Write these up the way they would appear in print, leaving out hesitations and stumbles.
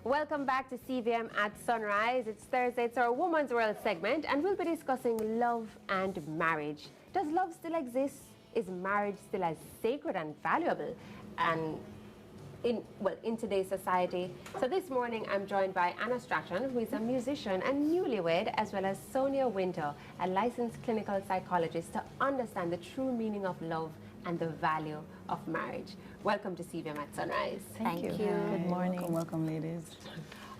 Welcome back to CVM at Sunrise. It's Thursday, it's our Woman's World segment, and we'll be discussing love and marriage. Does love still exist? Is marriage still as sacred and valuable? And in today's society. So this morning I'm joined by Anna Strachan, who is a musician and newlywed, as well as Sonia Winter, a licensed clinical psychologist, to understand the true meaning of love and the value of marriage. Welcome to CVM at Sunrise. Thank you. Good morning. Welcome, welcome, ladies.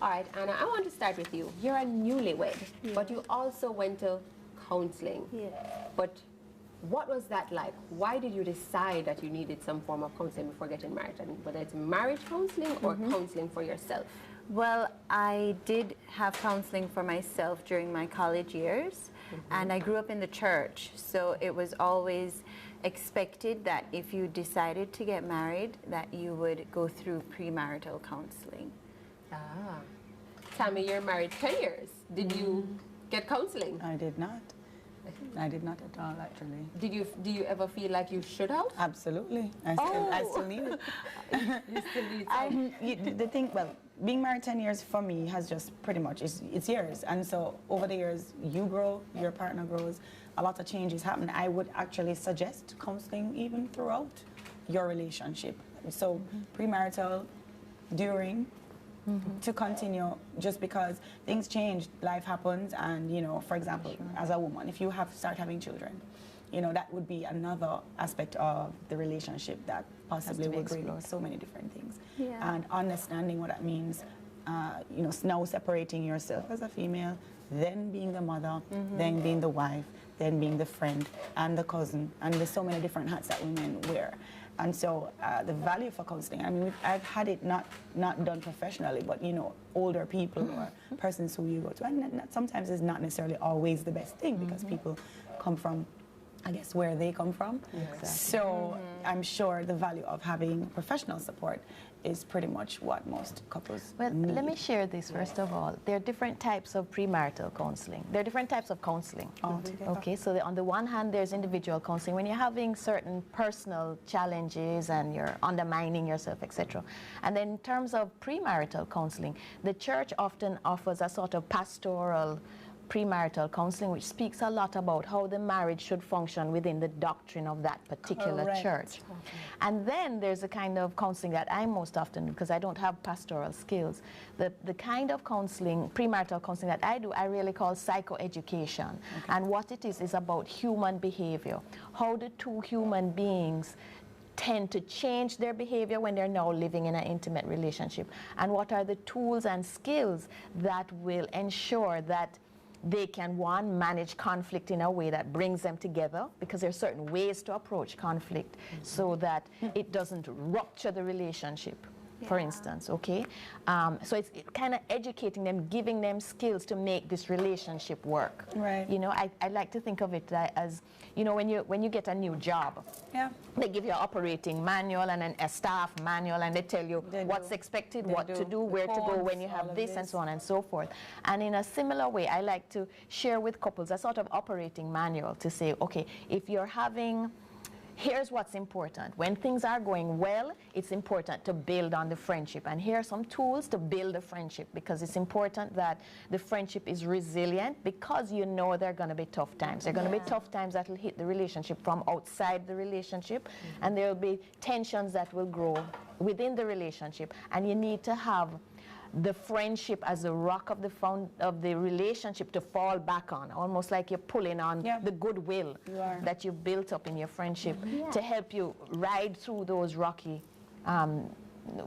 All right, Anna, I want to start with you. You're a newlywed, but you also went to counseling. But what was that like? Why did you decide that you needed some form of counseling before getting married? And whether it's marriage counseling or counseling for yourself? Well, I did have counseling for myself during my college years, and I grew up in the church, so it was always expected that if you decided to get married, that you would go through premarital counseling. Ah. Tammy, you're married 10 years. Did you get counseling? I did not. I did not at all, actually. Do you ever feel like you should have? Absolutely. I still need it. You still need some? The thing, well, being married 10 years for me has just pretty much, it's years. And so over the years, you grow, your partner grows, a lot of changes happen. I would actually suggest counseling even throughout your relationship. So premarital, during, to continue, just because things change, life happens, and you know, for example, as a woman, if you start having children, you know, that would be another aspect of the relationship that possibly will bring so many different things. And understanding what that means, you know, now separating yourself as a female, then being the mother, then being the wife, then being the friend and the cousin, and there's so many different hats that women wear. And so the value for counseling, I mean, I've had it not done professionally, but you know, older people or persons who you go to, and sometimes it's not necessarily always the best thing because people come from, I guess, where they come from. Exactly. So I'm sure the value of having professional support is pretty much what most couples need. Let me share this first of all. There are different types of premarital counseling. There are different types of counseling. Okay, so on the one hand, there's individual counseling when you're having certain personal challenges and you're undermining yourself, etc. And then in terms of premarital counseling, the church often offers a sort of pastoral premarital counseling, which speaks a lot about how the marriage should function within the doctrine of that particular church. And then there's a kind of counseling that I most often do, because I don't have pastoral skills. The kind of counseling, premarital counseling that I do, I really call psychoeducation. And what it is about human behavior. How the two human beings tend to change their behavior when they're now living in an intimate relationship. And what are the tools and skills that will ensure that they can, one, manage conflict in a way that brings them together, because there are certain ways to approach conflict so that it doesn't rupture the relationship, for instance, okay? So it's kind of educating them, giving them skills to make this relationship work. Right. You know, I like to think of it as, you know, when you get a new job, they give you an operating manual and a staff manual, and they tell you what's expected, what to do, where to go when you have this, and so on and so forth. And in a similar way, I like to share with couples a sort of operating manual to say, okay, if you're having, here's what's important. When things are going well, it's important to build on the friendship. And here are some tools to build a friendship, because it's important that the friendship is resilient, because you know there are going to be tough times. There are going to be tough times that will hit the relationship from outside the relationship, and there will be tensions that will grow within the relationship. And you need to have the friendship as a rock of the relationship to fall back on, almost like you're pulling on the goodwill that you've built up in your friendship to help you ride through those rocky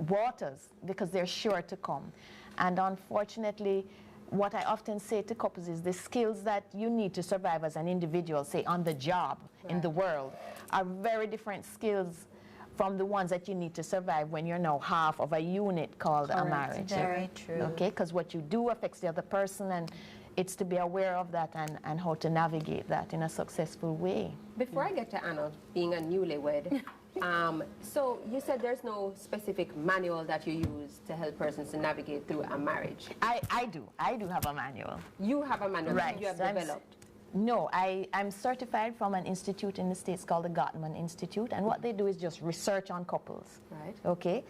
waters, because they're sure to come. And unfortunately, what I often say to couples is the skills that you need to survive as an individual, say on the job, in the world, are very different skills from the ones that you need to survive when you're now half of a unit called a marriage. Very true. Okay, because what you do affects the other person, and it's to be aware of that and how to navigate that in a successful way. Before I get to Anna, being a newlywed, so you said there's no specific manual that you use to help persons to navigate through a marriage. I do have a manual. You have a manual that you have developed. No, I'm certified from an institute in the States called the Gottman Institute, and what they do is just research on couples. Right. Okay?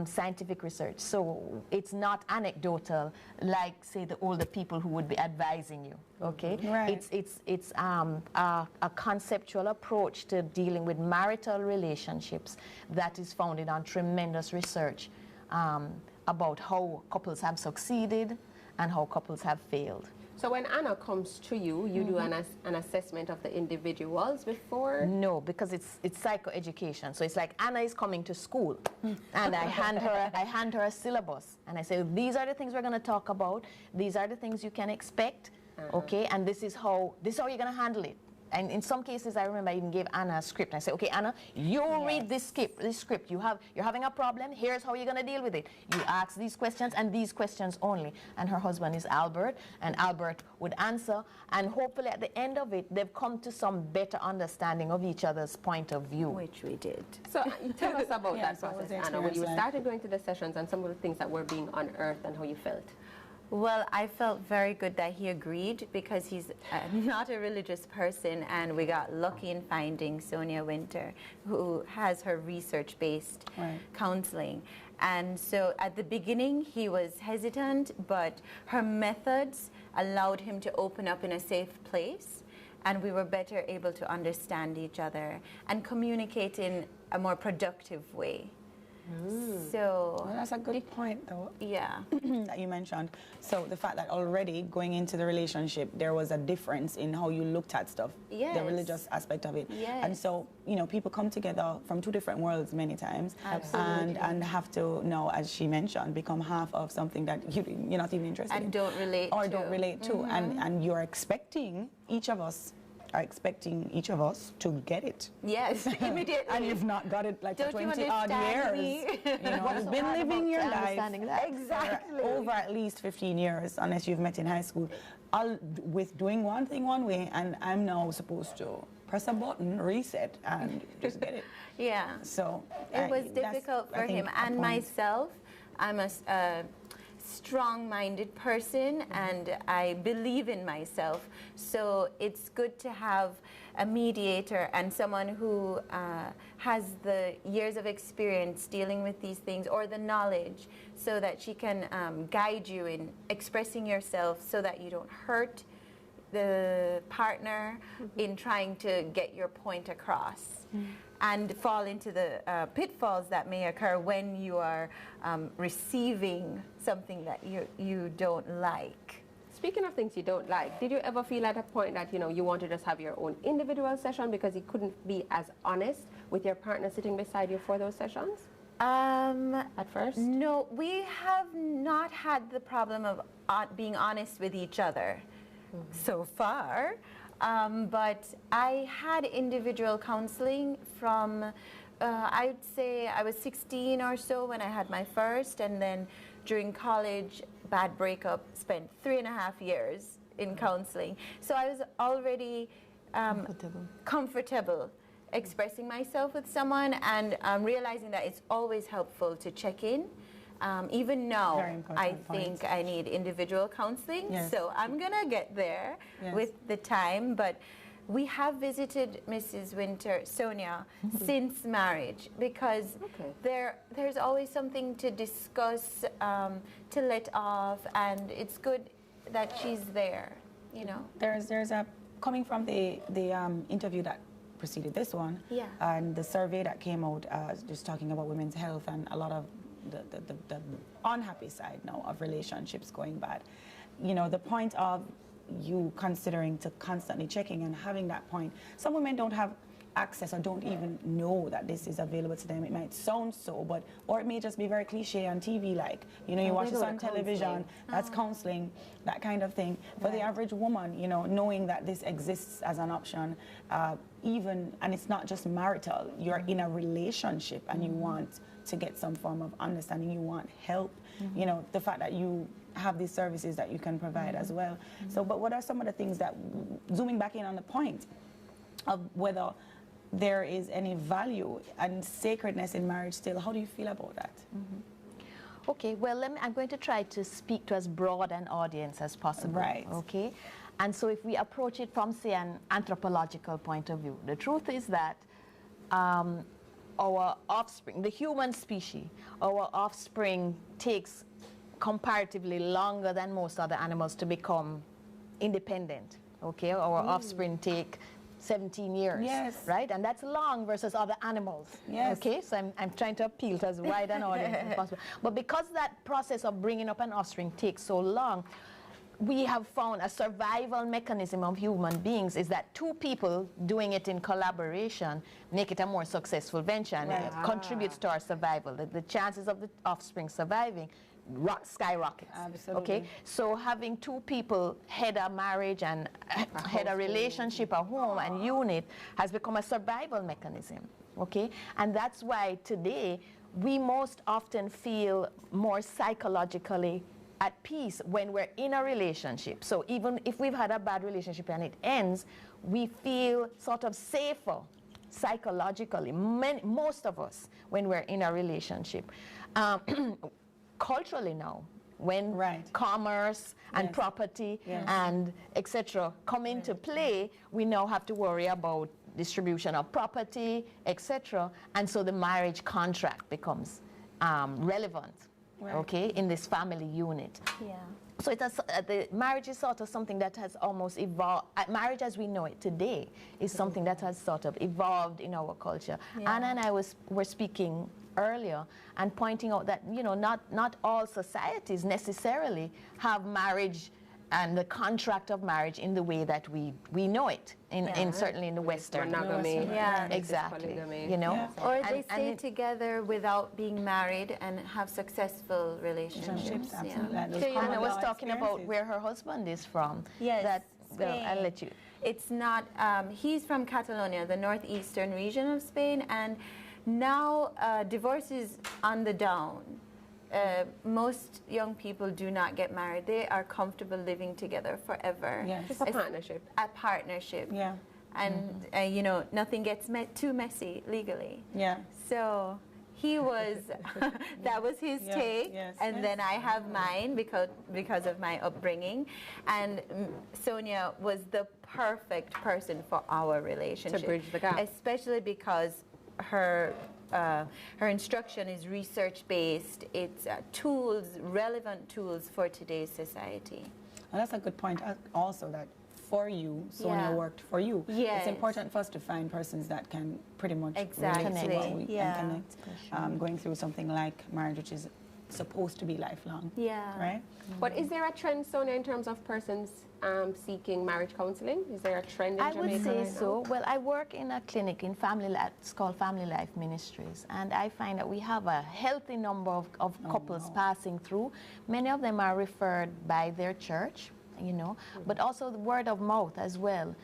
Scientific research. So it's not anecdotal like, say, the older people who would be advising you. Okay? Right. It's a conceptual approach to dealing with marital relationships that is founded on tremendous research about how couples have succeeded and how couples have failed. So when Anna comes to you, you do an assessment of the individuals before? No, because it's psychoeducation. So it's like Anna is coming to school, and I hand her a syllabus, and I say, these are the things we're going to talk about. These are the things you can expect, okay? And this is how you're going to handle it. And in some cases, I remember I even gave Anna a script. I said, okay, Anna, you read this script. You're having a problem. Here's how you're going to deal with it. You ask these questions and these questions only. And her husband is Albert, and Albert would answer. And hopefully at the end of it, they've come to some better understanding of each other's point of view. Which we did. So tell us about that so what was process, the Anna, when you experience like? started going to the sessions and some of the things that were being unearthed and how you felt. Well, I felt very good that he agreed because he's not a religious person, and we got lucky in finding Sonia Winter, who has her research-based counseling. And so at the beginning, he was hesitant, but her methods allowed him to open up in a safe place, and we were better able to understand each other and communicate in a more productive way. So Well, that's a good point, though. yeah. That you mentioned. So the fact that already going into the relationship, there was a difference in how you looked at stuff, the Yes. religious aspect of it. Yes. And so, you know, people come together from two different worlds many times, and have to now, as she mentioned, become half of something that you're not even interested in. And don't relate or to. don't relate to, and you're expecting each of us to get it. Yes, immediately. And you've not got it like Don't for you 20 odd understand years. me? You know, you've been living your life Understanding that. for over at least 15 years, unless you've met in high school, with doing one thing one way, and I'm now supposed to press a button, reset, and just get it. Yeah. So It was that's, difficult I for think, him. a And point. myself, I'm a strong-minded person, and I believe in myself. So it's good to have a mediator and someone who has the years of experience dealing with these things, or the knowledge, so that she can guide you in expressing yourself so that you don't hurt the partner in trying to get your point across. And fall into the pitfalls that may occur when you are receiving something that you don't like. Speaking of things you don't like, did you ever feel at a point that, you know, you want to just have your own individual session because you couldn't be as honest with your partner sitting beside you for those sessions at first? No, we have not had the problem of being honest with each other so far. But I had individual counseling from, I would say I was 16 or so when I had my first, and then during college, bad breakup, spent 3.5 years in counseling. So I was already comfortable expressing myself with someone, and realizing that it's always helpful to check in. Even now, Very important I point. think I need individual counseling, Yes. so I'm gonna get there Yes. with the time. But we have visited Mrs. Winter, Sonia, since marriage, because there's always something to discuss, to let off, and it's good that she's there, you know. There's a coming from the interview that preceded this one, Yeah. and the survey that came out just talking about women's health and a lot of the unhappy side now of relationships going bad. You know, the point of you considering to constantly checking and having that point. Some women don't have access or don't even know that this is available to them. It might sound so, but or it may just be very cliche on TV, like, you know, you watch this on television, that's counseling, that kind of thing. For the average woman, you know, knowing that this exists as an option, even, and it's not just marital, you're in a relationship and you want to get some form of understanding, you want help, you know, the fact that you have these services that you can provide as well. So, but what are some of the things that, zooming back in on the point of whether there is any value and sacredness in marriage still, how do you feel about that? Okay, well, I'm going to try to speak to as broad an audience as possible. Right. Okay. And so if we approach it from, say, an anthropological point of view, the truth is that our offspring, the human species, our offspring takes comparatively longer than most other animals to become independent. Okay, our offspring take 17 years, Yes. right? And that's long versus other animals. Yes. Okay, so I'm trying to appeal to as wide an audience as possible. But because that process of bringing up an offspring takes so long, we have found a survival mechanism of human beings is that two people doing it in collaboration make it a more successful venture, and it contributes to our survival. The chances of the offspring surviving skyrockets. Absolutely. Okay, so having two people head a marriage and head a relationship, a home and unit has become a survival mechanism. Okay, and that's why today we most often feel more psychologically at peace when we're in a relationship. So even if we've had a bad relationship and it ends, we feel sort of safer psychologically, most of us, when we're in a relationship. Culturally now, when commerce and property and etc. come into play, we now have to worry about distribution of property, etc. And so the marriage contract becomes relevant, okay, in this family unit. Yeah. So it has, the marriage is sort of something that has almost evolved. Marriage as we know it today is something that has sort of evolved in our culture. Anna and I were speaking earlier and pointing out that, you know, not all societies necessarily have marriage and the contract of marriage in the way that we know it in certainly in the Western. Monogamy. Yeah. Exactly. Polygamy. You know, Or they stay together without being married and have successful relationships. Absolutely. Yeah. And those Anna was common talking about experiences. where her husband is from. Yes, That, well, Spain. I'll let you. It's not, he's from Catalonia, the northeastern region of Spain, and now divorce is on the down. Most young people do not get married. They are comfortable living together forever. Yes. It's a partnership. A partnership. Yeah. And, you know, nothing gets too messy legally. Yeah. So he was, that was his Yes, take, yes, and yes. then I have mine because of my upbringing, and Sonia was the perfect person for our relationship. To bridge the gap. Especially because her instruction is research-based. It's tools, relevant tools for today's society. And that's a good point also, that for you, Sonia Yeah. worked for you. Yes. It's important for us to find persons that can pretty much Exactly. relate to what we Yeah. can connect. Going through something like marriage, which is supposed to be lifelong. Yeah. Right? But is there a trend, Sonia, in terms of persons seeking marriage counseling? Is there a trend in I Jamaica would say right so. Well, I work in a clinic in Family Life, it's called Family Life Ministries, and I find that we have a healthy number of couples passing through. Many of them are referred by their church, you know, but also the word of mouth as well,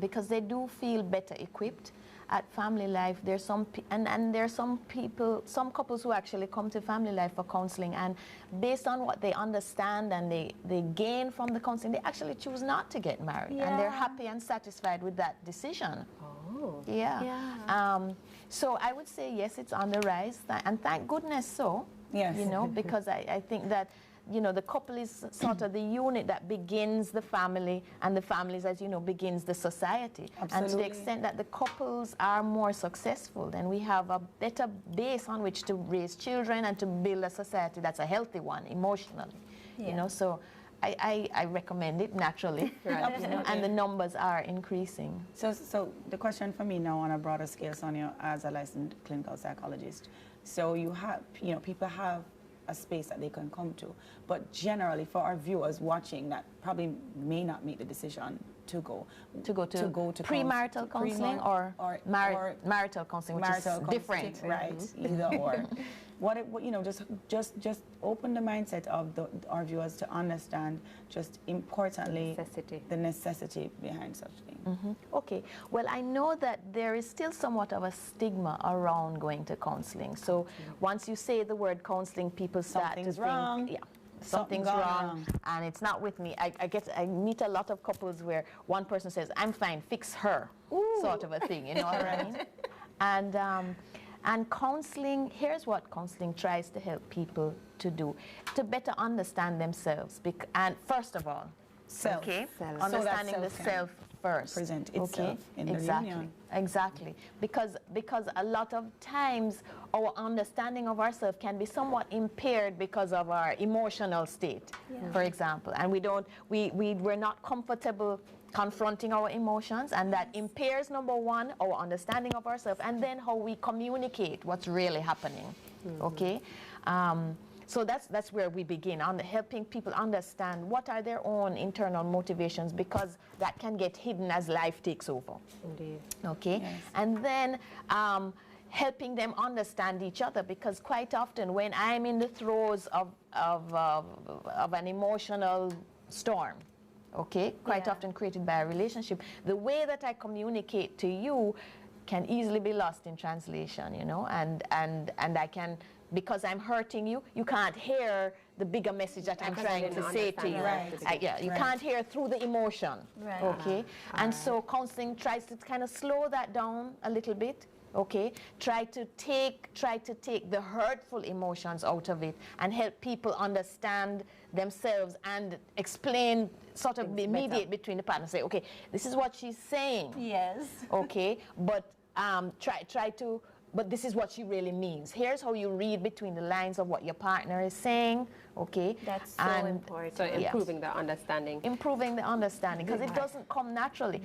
because they do feel better equipped. At Family Life, there's some and there's some people, some couples who actually come to Family Life for counseling, and based on what they understand and they gain from the counseling, they actually choose not to get married, and they're happy and satisfied with that decision. Oh. Yeah. So I would say yes, it's on the rise, and thank goodness so. Yes. You know, because I think that, you know, the couple is sort of the unit that begins the family, and the families, as you know, begins the society. And to the Absolutely. extent that the couples are more successful, then we have a better base on which to raise children and to build a society that's a healthy one emotionally. You know, so I recommend it naturally, you know, and the numbers are increasing. So the question for me now on a broader scale, Sonia, as a licensed clinical psychologist, so you have, you know, people have a space that they can come to, but generally for our viewers watching that probably may not make the decision to go to premarital counseling or marital counseling, which is different. Right? Either or. What you know, just open the mindset of our viewers to understand, just importantly, the necessity behind such things. Okay, well, I know that there is still somewhat of a stigma around going to counseling. So once you say the word counseling, people start to think, yeah, something's wrong, and it's not with me. I meet a lot of couples where one person says, "I'm fine, fix her," sort of a thing. You know what I mean? And counseling, here's what counseling tries to help people to do: to better understand themselves. And first of all, Self. Okay, Self. understanding So that the self can self first. present itself Okay, in the exactly, union. exactly. Because a lot of times our understanding of ourselves can be somewhat impaired because of our emotional state, for example, and we're not comfortable confronting our emotions, and that impairs, number one, our understanding of ourselves, and then how we communicate what's really happening. Okay. So that's where we begin, on helping people understand what are their own internal motivations, because that can get hidden as life takes over. Indeed. Okay, Yes. and then helping them understand each other, because quite often when I'm in the throes of an emotional storm, okay, quite often created by a relationship, the way that I communicate to you can easily be lost in translation, you know, and I can, because I'm hurting you, you can't hear the bigger message that I'm trying to say to you. Right. You can't hear through the emotion. Right. Okay, and so counseling tries to kind of slow that down a little bit. Okay, try to take the hurtful emotions out of it and help people understand themselves and explain, sort of mediate between the partners. Say, okay, this is what she's saying. Yes. Okay, but try to. But this is what she really means. Here's how you read between the lines of what your partner is saying, okay? That's so important. So improving the understanding. Improving the understanding, because it doesn't come naturally.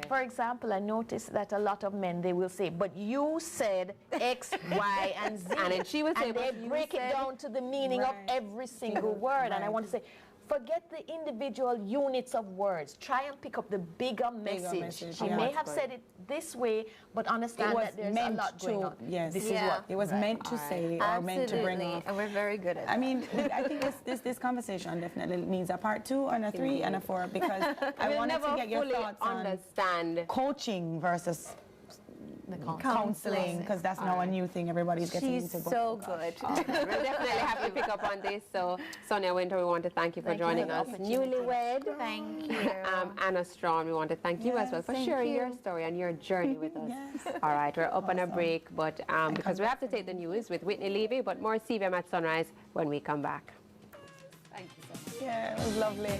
For example, I noticed that a lot of men, they will say, but you said X, Y, and Z. And then she will say, and they but you break it said- down to the meaning of every single word. And I want to say, forget the individual units of words. Try and pick up the bigger message. She may have said it this way, but understand that there's a lot going on. Yes, This is what it was meant to say or meant to bring Absolutely, up. and we're very good at that. I mean, I think this conversation definitely needs a part 2 and a 3 and a 4, because I We'll wanted to never get your fully thoughts on understand. coaching versus the counseling, because that's now a new thing everybody's getting She's into. so good. We'll definitely have to pick up on this. So, Sonia Winter, we want to thank you for joining us. Newlywed. Thank you. Anna Strawn, we want to thank you as well for thank sharing your you. story and your journey with us. Yes. All right, we're up on a break, but because we have to take the news with Whitney Levy, but more CVM at Sunrise when we come back. Thank you so much. Yeah, it was lovely.